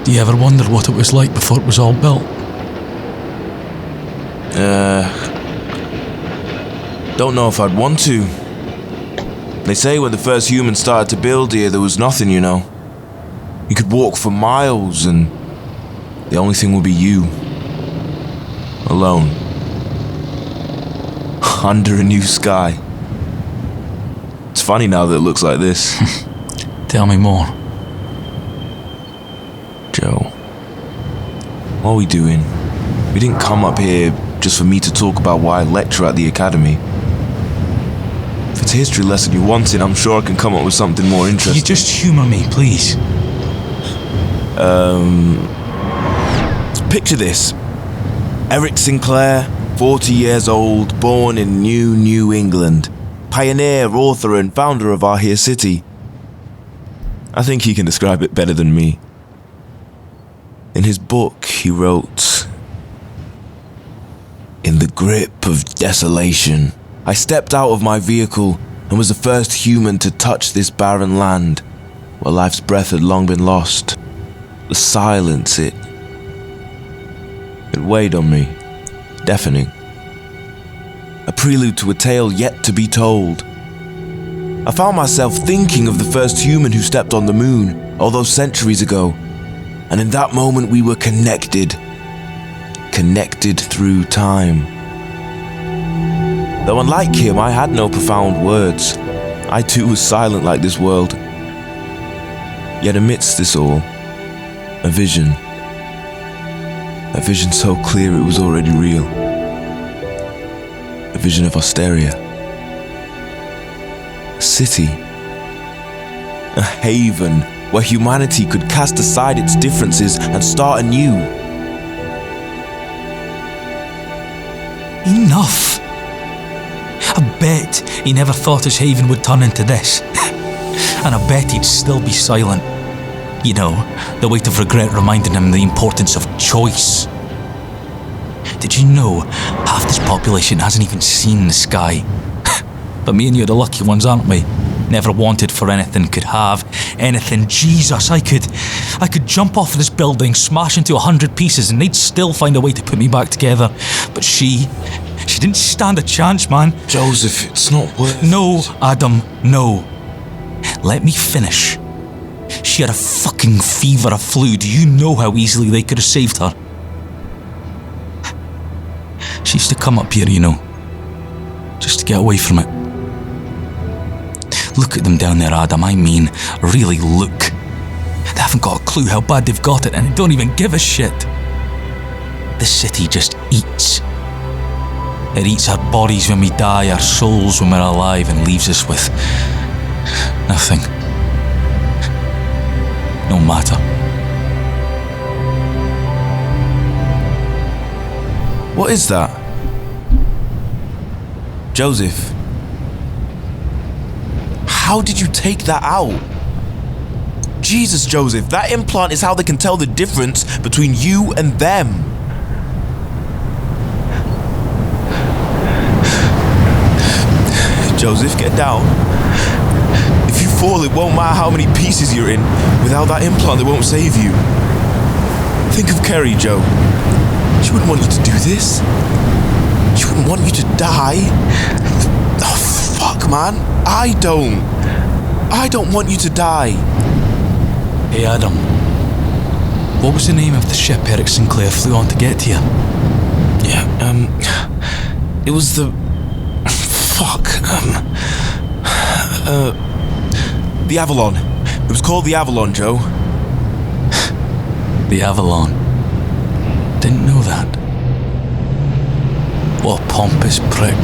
Do you ever wonder what it was like before it was all built? Don't know if I'd want to. They say when the first humans started to build here, there was nothing, you know. You could walk for miles and the only thing would be you. Alone. Under a new sky. It's funny now that it looks like this. Tell me more. Joe, what are we doing? We didn't come up here just for me to talk about why I lecture at the academy. If it's a history lesson you wanted, I'm sure I can come up with something more interesting. You just humour me, please. Picture this. Eric Sinclair, 40 years old, born in New England. Pioneer, author, and founder of our here city. I think he can describe it better than me. In his book, he wrote, "In the grip of desolation, I stepped out of my vehicle and was the first human to touch this barren land, where life's breath had long been lost. The silence, it weighed on me, deafening. A prelude to a tale yet to be told. I found myself thinking of the first human who stepped on the moon all those centuries ago, and in that moment we were connected through time. Though unlike him, I had no profound words. I too was silent like this world. Yet amidst this all, a vision so clear it was already real. A vision of Osteria. A city. A haven where humanity could cast aside its differences and start anew. Enough! I bet he never thought his haven would turn into this. And I bet he'd still be silent. You know, the weight of regret reminding him the importance of choice. Did you know half this population hasn't even seen the sky? But me and you are the lucky ones, aren't we? Never wanted for anything, could have anything. Jesus, I could jump off this building, smash into 100 pieces, and they'd still find a way to put me back together. But she didn't stand a chance, man. Joseph, it's not worth No, Adam, no. Let me finish. She had a fucking fever, a flu. Do you know how easily they could have saved her? She used to come up here, you know, just to get away from it. Look at them down there, Adam. I mean, really look. They haven't got a clue how bad they've got it, and they don't even give a shit. This city just eats. It eats our bodies when we die, our souls when we're alive, and leaves us with nothing. No matter. What is that? Joseph, how did you take that out? Jesus, Joseph, that implant is how they can tell the difference between you and them. Joseph, get down. If you fall, it won't matter how many pieces you're in. Without that implant, they won't save you. Think of Kerry, Joe. She wouldn't want you to do this. She wouldn't want you to die. Oh, fuck, man. I don't want you to die. Hey, Adam. What was the name of the ship Eric Sinclair flew on to get here? Yeah, it was the... the Avalon. It was called the Avalon, Joe. The Avalon. Didn't know that. What a pompous prick.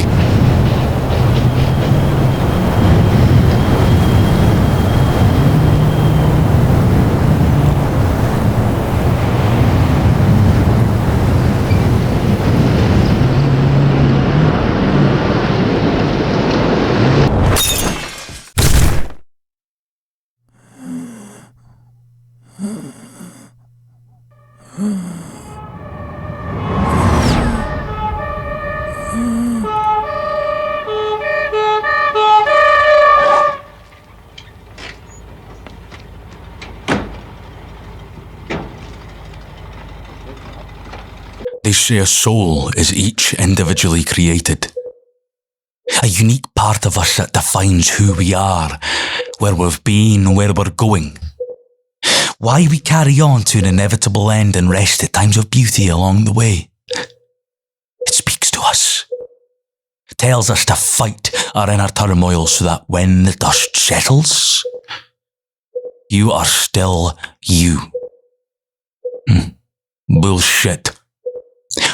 say a soul is each individually created. A unique part of us that defines who we are, where we've been, where we're going. Why we carry on to an inevitable end and rest at times of beauty along the way. It speaks to us. It tells us to fight our inner turmoil so that when the dust settles, you are still you. Bullshit.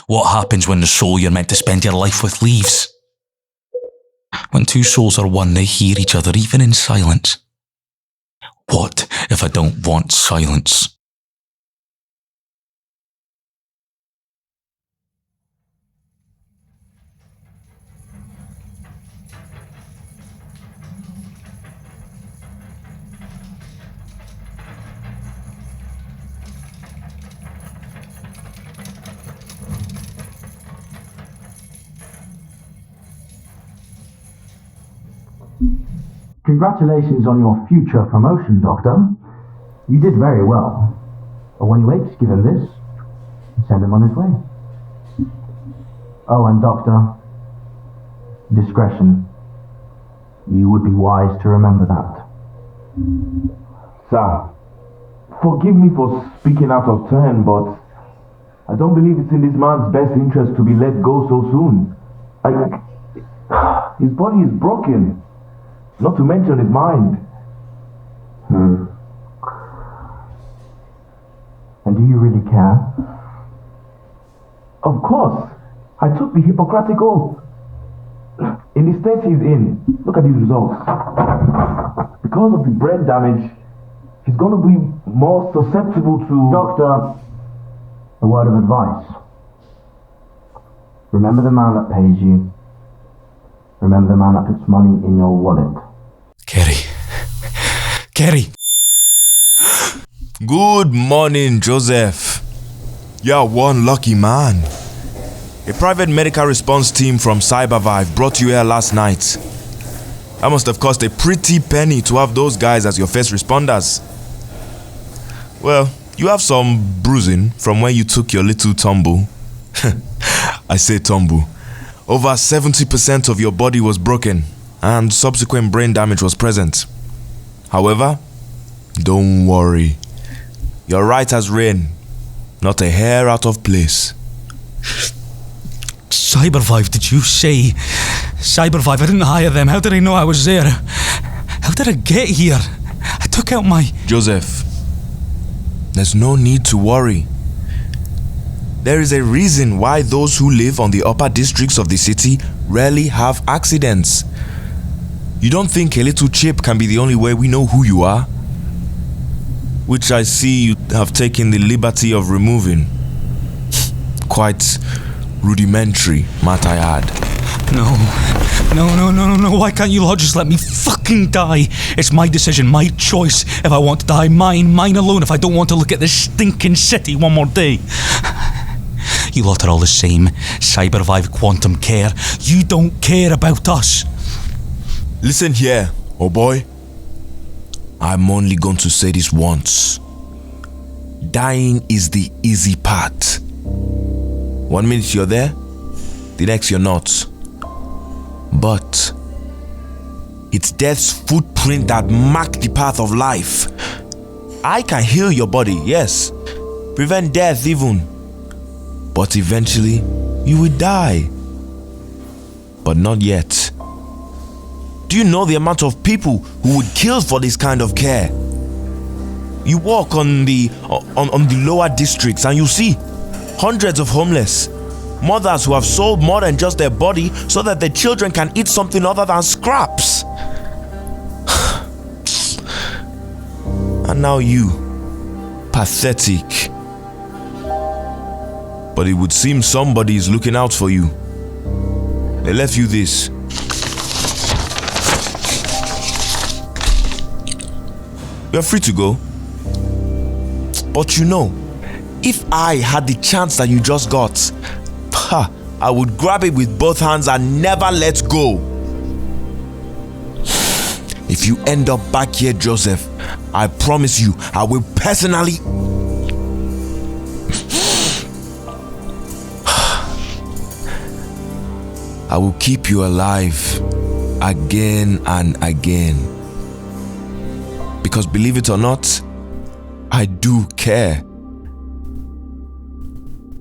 What happens when the soul you're meant to spend your life with leaves? When two souls are one, they hear each other even in silence. What if I don't want silence? Congratulations on your future promotion, Doctor. You did very well. But when he wakes, give him this and send him on his way. Oh, and Doctor, discretion. You would be wise to remember that. Sir, forgive me for speaking out of turn, but I don't believe it's in this man's best interest to be let go so soon. His body is broken, not to mention his mind. And do you really care? Of course, I took the Hippocratic Oath. In the state he's in, look at his results. Because of the brain damage, he's going to be more susceptible to... Doctor, a word of advice. Remember the man that pays you. Remember the man that puts money in your wallet. Kerry. Good morning, Joseph. You're one lucky man. A private medical response team from Cybervive brought you here last night. That must have cost a pretty penny to have those guys as your first responders. Well, you have some bruising from when you took your little tumble. I say tumble. Over 70% of your body was broken and subsequent brain damage was present. However, don't worry. You're right as rain. Not a hair out of place. Cybervive, did you say? Cybervive, I didn't hire them. How did I know I was there? How did I get here? I took out my... Joseph, there's no need to worry. There is a reason why those who live on the upper districts of the city rarely have accidents. You don't think a little chip can be the only way we know who you are? Which I see you have taken the liberty of removing. Quite rudimentary, might I add. No. Why can't you lot just let me fucking die? It's my decision, my choice. If I want to die, mine alone. If I don't want to look at this stinking city one more day. You lot are all the same. Cybervive Quantum Care. You don't care about us. Listen here, oh boy. I'm only going to say this once. Dying is the easy part. 1 minute you're there, the next you're not. But it's death's footprint that mark the path of life. I can heal your body, yes. Prevent death even. But eventually, you will die. But not yet. Do you know the amount of people who would kill for this kind of care? You walk on the lower districts and you see hundreds of homeless. Mothers who have sold more than just their body so that their children can eat something other than scraps. And now you. Pathetic. But it would seem somebody is looking out for you. They left you this. You're free to go. But you know, if I had the chance that you just got, I would grab it with both hands and never let go. If you end up back here, Joseph, I promise you, I will personally... I will keep you alive again and again. Because believe it or not, I do care.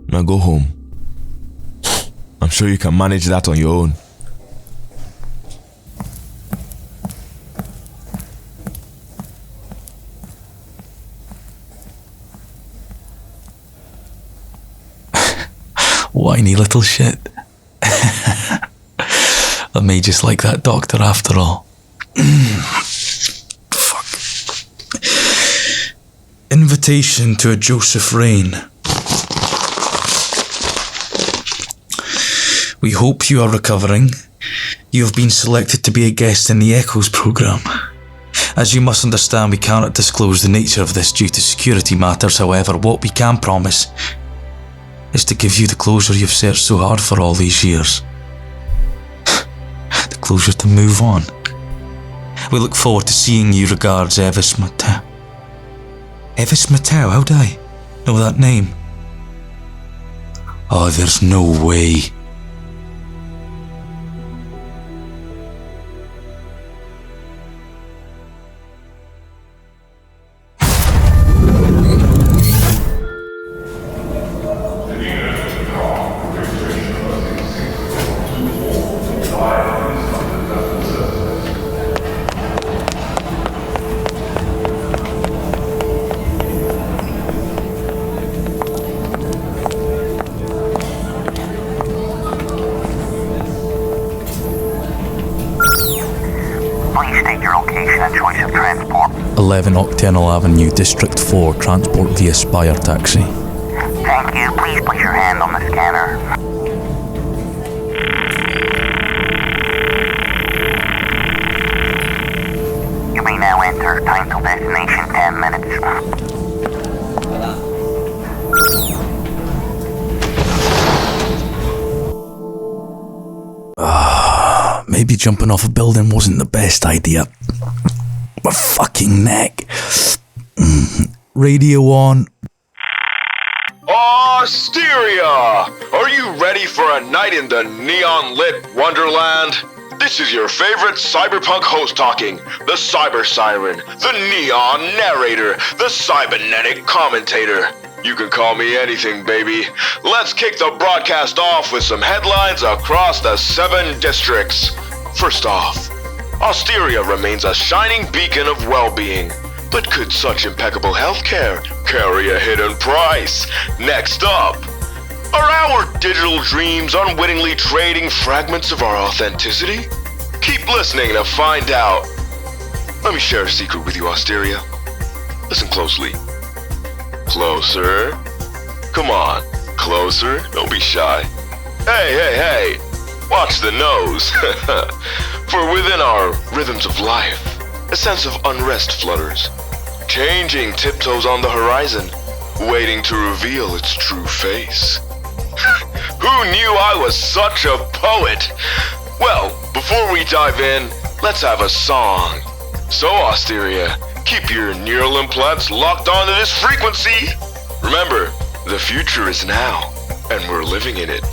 Now go home. I'm sure you can manage that on your own. Whiny little shit. I may just like that doctor after all. Fuck. Invitation to a Joseph Rain. We hope you are recovering. You have been selected to be a guest in the Echoes programme. As you must understand, we cannot disclose the nature of this due to security matters. However, what we can promise is to give you the closure you've searched so hard for all these years. The closure to move on. We look forward to seeing you. Regards, Evis Mateo. Evis Mateo? How do I know that name? Oh, there's no way. Please state your location and choice of transport. 11 Octenal Avenue, District 4, transport via Spire taxi. Thank you. Please place your hand on the scanner. You may now enter. Time till destination 10 minutes. Maybe jumping off a building wasn't the best idea. My fucking neck. Radio on. Osteria! Are you ready for a night in the neon-lit wonderland? This is your favorite cyberpunk host talking, the Cyber Siren, the Neon Narrator, the Cybernetic Commentator. You can call me anything, baby. Let's kick the broadcast off with some headlines across the 7 districts. First off, Osteria remains a shining beacon of well-being. But could such impeccable healthcare carry a hidden price? Next up, are our digital dreams unwittingly trading fragments of our authenticity? Keep listening to find out. Let me share a secret with you, Osteria. Listen closely. Closer. Come on, closer. Don't be shy. Hey. Watch the nose. For within our rhythms of life, a sense of unrest flutters. Changing tiptoes on the horizon, waiting to reveal its true face. Who knew I was such a poet? Well, before we dive in, let's have a song. So, Osteria, keep your neural implants locked onto this frequency. Remember, the future is now, and we're living in it.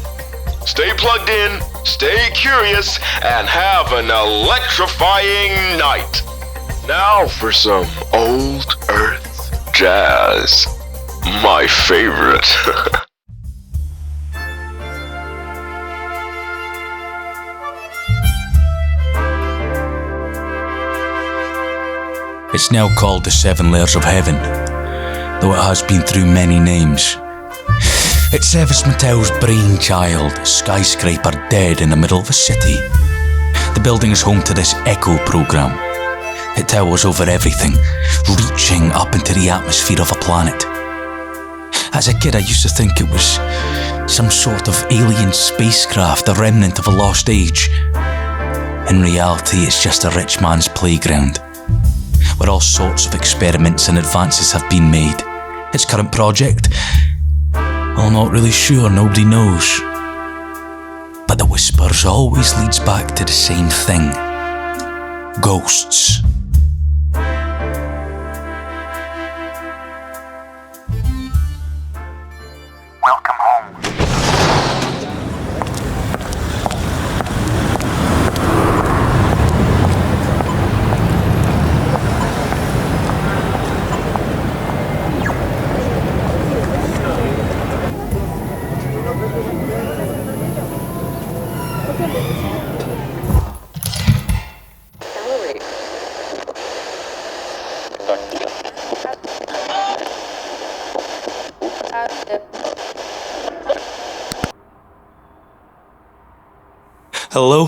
Stay plugged in, stay curious, and have an electrifying night. Now for some old earth jazz. My favorite. It's now called the 7 Layers of Heaven, though it has been through many names. It's Evis Mateo's brainchild, a skyscraper dead in the middle of a city. The building is home to this Echo program. It towers over everything, reaching up into the atmosphere of a planet. As a kid, I used to think it was some sort of alien spacecraft, a remnant of a lost age. In reality, it's just a rich man's playground, where all sorts of experiments and advances have been made. Its current project? Well, not really sure, nobody knows. But the whispers always leads back to the same thing. Ghosts. Welcome home. Hello?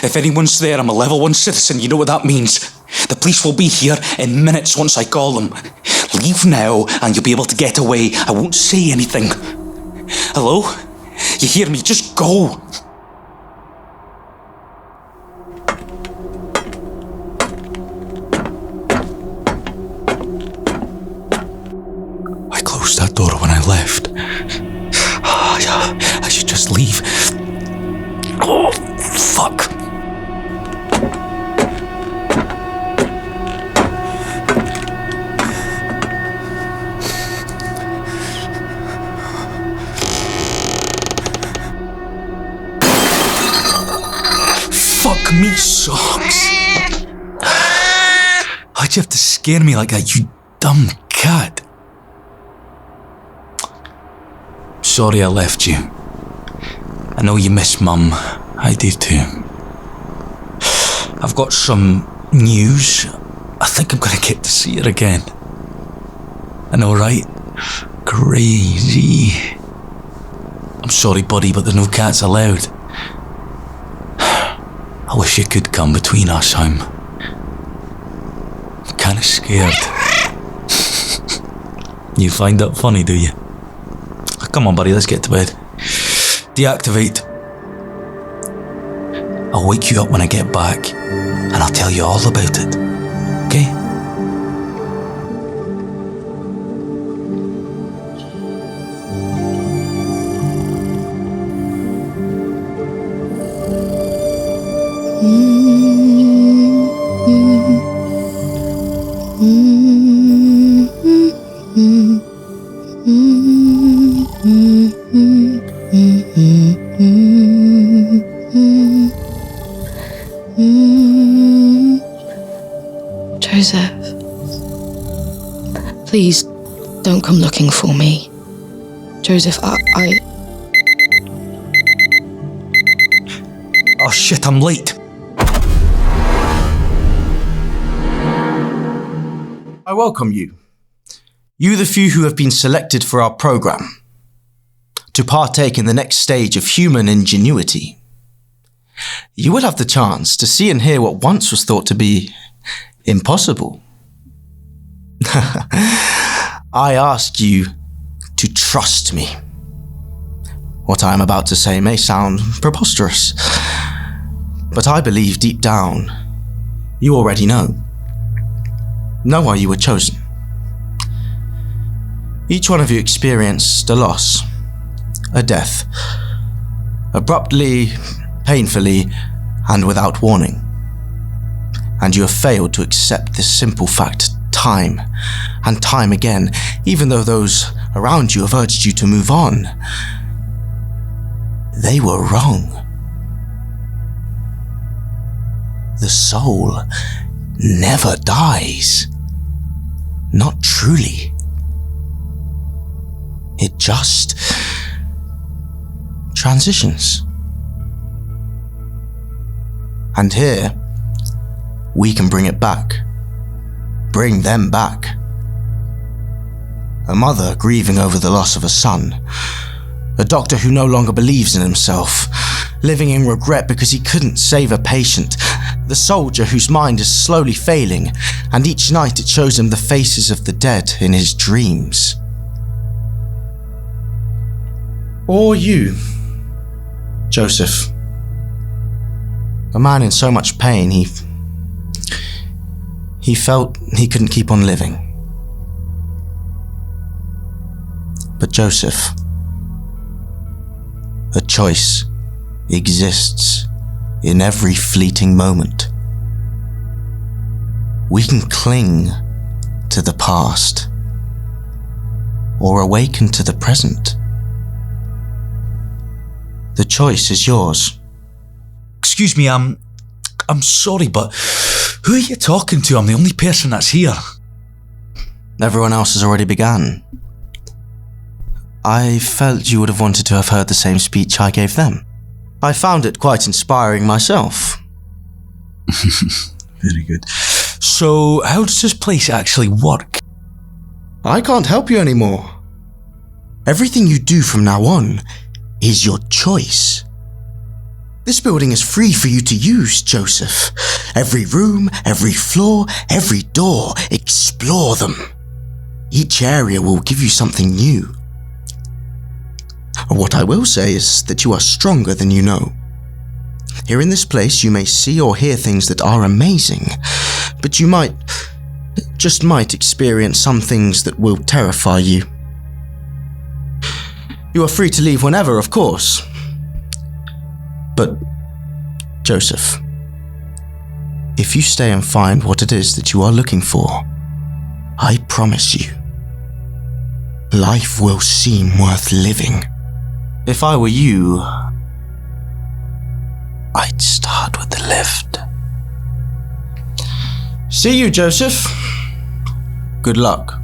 If anyone's there, I'm a level 1 citizen, you know what that means. The police will be here in minutes once I call them. Leave now and you'll be able to get away. I won't say anything. Hello? You hear me? Just go. I closed that door when I left. I should just leave. Oh, fuck. Fuck me socks. Why'd you have to scare me like that, you dumb cat? Sorry I left you. I know you miss Mum. I do too. I've got some news. I think I'm gonna get to see her again. I know, right? Crazy. I'm sorry, buddy, but there's no cats allowed. I wish you could come between us. I'm kinda scared. You find that funny, do you? Come on, buddy, let's get to bed. Deactivate. I'll wake you up when I get back, and I'll tell you all about it. Okay? Joseph, please don't come looking for me. Joseph, I... Oh shit, I'm late. I welcome you. You the few who have been selected for our program to partake in the next stage of human ingenuity. You will have the chance to see and hear what once was thought to be impossible. I ask you to trust me. What I am about to say may sound preposterous, but I believe deep down you already know. Know why you were chosen. Each one of you experienced a loss, a death, abruptly, painfully, and without warning. And you have failed to accept this simple fact time and time again, even though those around you have urged you to move on. They were wrong. The soul never dies. Not truly. It just transitions. And here, we can bring it back. Bring them back. A mother grieving over the loss of a son. A doctor who no longer believes in himself, living in regret because he couldn't save a patient. The soldier whose mind is slowly failing, and each night it shows him the faces of the dead in his dreams. Or you, Joseph. A man in so much pain, he felt he couldn't keep on living. But Joseph, a choice exists in every fleeting moment. We can cling to the past or awaken to the present. The choice is yours. Excuse me, I'm sorry, but who are you talking to? I'm the only person that's here. Everyone else has already begun. I felt you would have wanted to have heard the same speech I gave them. I found it quite inspiring myself. Very good. So, how does this place actually work? I can't help you anymore. Everything you do from now on is your choice. This building is free for you to use, Joseph. Every room, every floor, every door, explore them. Each area will give you something new. What I will say is that you are stronger than you know. Here in this place, you may see or hear things that are amazing, but you might experience some things that will terrify you. You are free to leave whenever, of course. But, Joseph, if you stay and find what it is that you are looking for, I promise you, life will seem worth living. If I were you, I'd start with the lift. See you, Joseph. Good luck.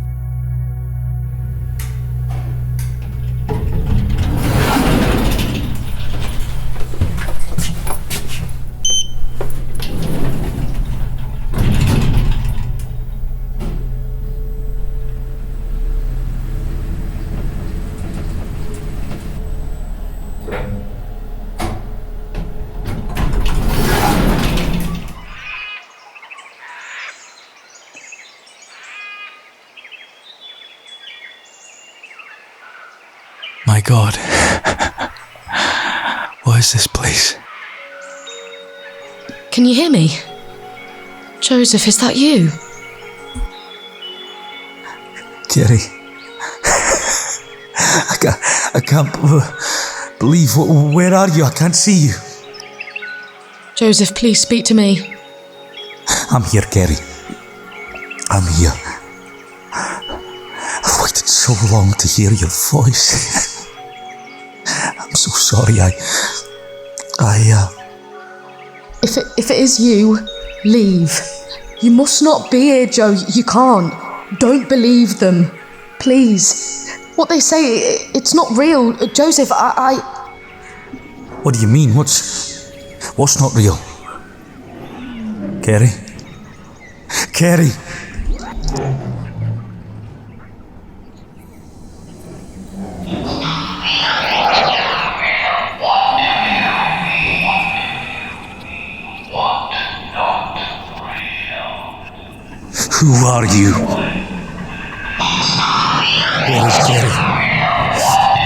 My God. What is this place? Can you hear me? Joseph, is that you? Kerry. I can't believe. Where are you? I can't see you. Joseph, please speak to me. I'm here, Kerry. I'm here. I've waited so long to hear your voice. I'm so sorry. If it is you, leave. You must not be here, Joe. You can't. Don't believe them. Please. What they say, it's not real. Joseph, What do you mean? What's not real? Kerry? Kerry! Who are you? Where is Kerry?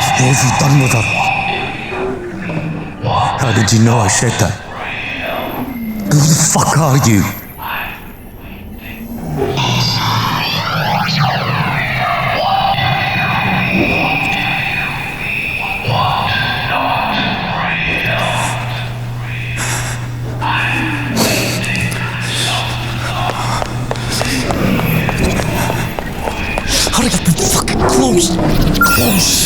What have you done with her? How did you know I said that? Who the fuck are you? Hurry up and fucking close! Close!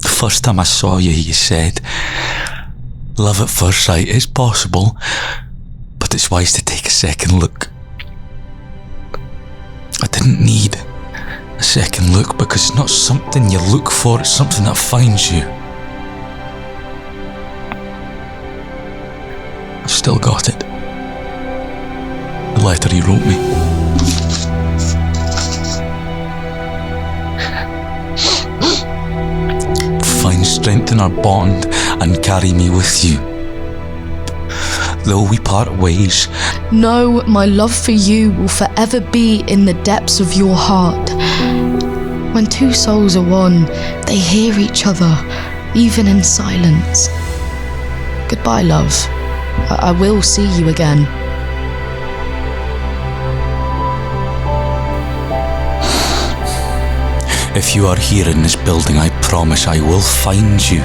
The first time I saw you, you said, love at first sight is possible, but it's wise to take a second look. I didn't need a second look because it's not something you look for, it's something that finds you. I've still got it. The letter he wrote me. Find strength in our bond and carry me with you. Though we part ways, no, my love for you will forever be in the depths of your heart. When two souls are one, they hear each other, even in silence. Goodbye, love. I will see you again. If you are here in this building, I promise I will find you.